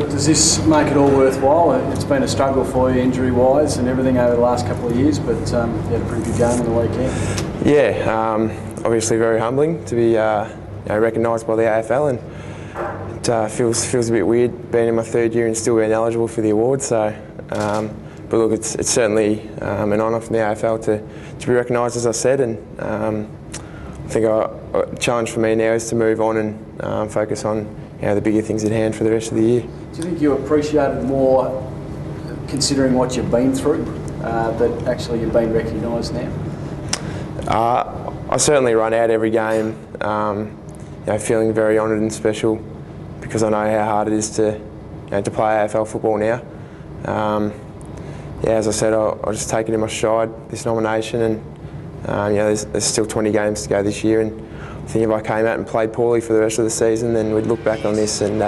Look, does this make it all worthwhile? It's been a struggle for you injury-wise and everything over the last couple of years, but you had a pretty good game on the weekend. Yeah, obviously very humbling to be recognised by the AFL, and it feels a bit weird being in my third year and still being eligible for the award. So, but look, it's certainly an honour from the AFL to be recognised, as I said, and I think a challenge for me now is to move on and focus on the bigger things at hand for the rest of the year. Do you think you appreciate it more, considering what you've been through, that actually you've been recognised now? I certainly run out every game feeling very honoured and special, because I know how hard it is to play AFL football now. As I said, I'll just take it in my stride, this nomination, and there's still 20 games to go this year, and I think if I came out and played poorly for the rest of the season, then we'd look back on this and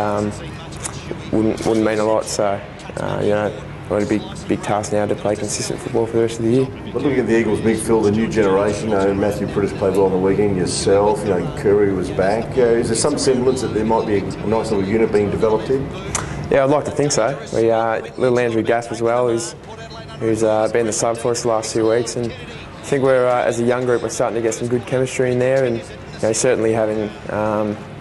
wouldn't mean a lot. So got a big task now to play consistent football for the rest of the year. But looking at the Eagles midfield, the new generation, Matthew Priddis played well on the weekend, yourself, Curry was back. Is there some semblance that there might be a nice little unit being developed here? Yeah, I'd like to think so. Little Andrew Gasp as well, who's been the sub for us the last 2 weeks, and I think we're as a young group we're starting to get some good chemistry in there, and certainly having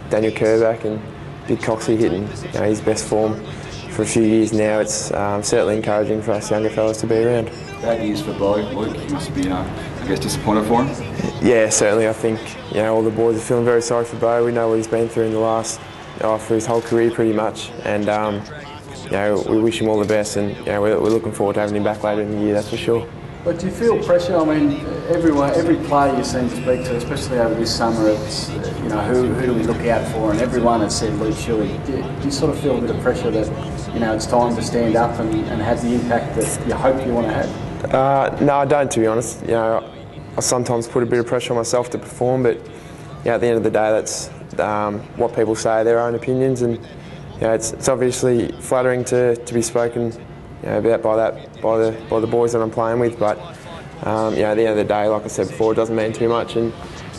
Daniel Kerr back and Big Coxie hitting his best form for a few years now, it's certainly encouraging for us younger fellas to be around. Bad news for Bo, Luke. You must be, I guess, disappointed for him. Yeah, certainly. I think all the boys are feeling very sorry for Bo. We know what he's been through in the last, for his whole career pretty much, and we wish him all the best, and we're looking forward to having him back later in the year, that's for sure. But do you feel pressure? I mean, every player you seem to speak to, especially over this summer, it's who do we look out for, and everyone has said Luke Shuey. Do you sort of feel a bit of pressure that it's time to stand up and have the impact that you hope you want to have? No, I don't, to be honest. I sometimes put a bit of pressure on myself to perform, but at the end of the day, that's what people say, their own opinions, and it's obviously flattering to be spoken about by the boys that I'm playing with, but at the end of the day, like I said before, it doesn't mean too much, and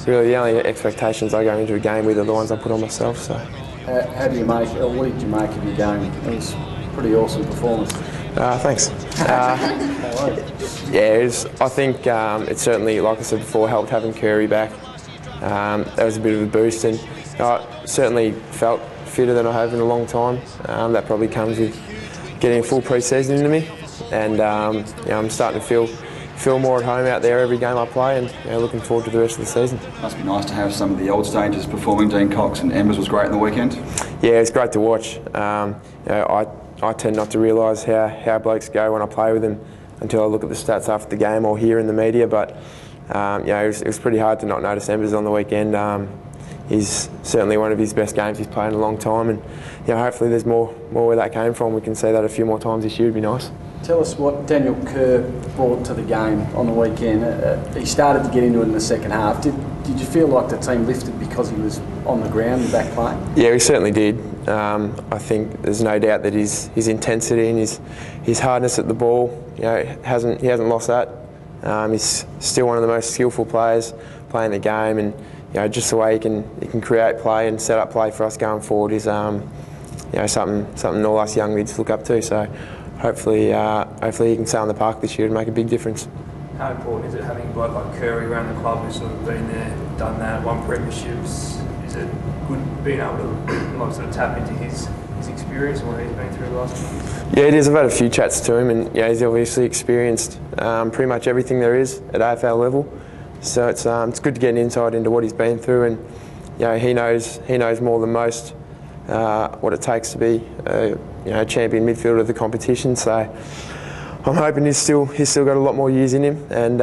really the only expectations I go into a game with are the ones I put on myself. So, how do you make? Or what did you make of your game? It was a pretty awesome performance. Thanks. I think it certainly, like I said before, helped having Curry back. That was a bit of a boost, and I certainly felt fitter than I have in a long time. That probably comes with getting a full pre-season into me, and I'm starting to feel more at home out there every game I play, and looking forward to the rest of the season. Must be nice to have some of the old stagers performing. Dean Cox and Embers was great in the weekend. Yeah, it's great to watch. I tend not to realise how blokes go when I play with them until I look at the stats after the game or hear in the media, but it was pretty hard to not notice Embers on the weekend. He's certainly one of his best games he's played in a long time, and hopefully there's more where that came from. We can see that a few more times this year. Would be nice. Tell us what Daniel Kerr brought to the game on the weekend. He started to get into it in the second half. Did you feel like the team lifted because he was on the ground and back playing? Yeah, he certainly did. I think there's no doubt that his intensity and his hardness at the ball, he hasn't lost that. He's still one of the most skillful players playing the game, and just the way he can create play and set up play for us going forward is something all us young mids look up to. So hopefully he can stay on the park this year and make a big difference. How important is it having a bloke like Curry around the club who's sort of been there, done that, won premierships? Is it good being able to sort of tap into his experience and what he's been through the last few years? Yeah, it is. I've had a few chats to him, and he's obviously experienced pretty much everything there is at AFL level. So it's good to get an insight into what he's been through, and he knows more than most what it takes to be a champion midfielder of the competition. So I'm hoping he's still got a lot more years in him, and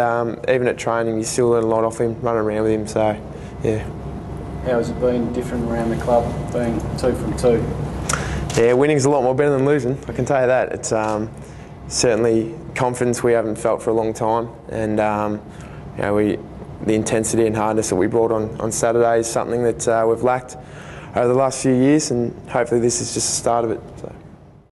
even at training he's still learning a lot off him, running around with him. So yeah. How has it been different around the club, being 2 from 2? Yeah, winning's a lot more better than losing, I can tell you that. It's certainly confidence we haven't felt for a long time, and the intensity and hardness that we brought on Saturday is something that we've lacked over the last few years, and hopefully this is just the start of it. So.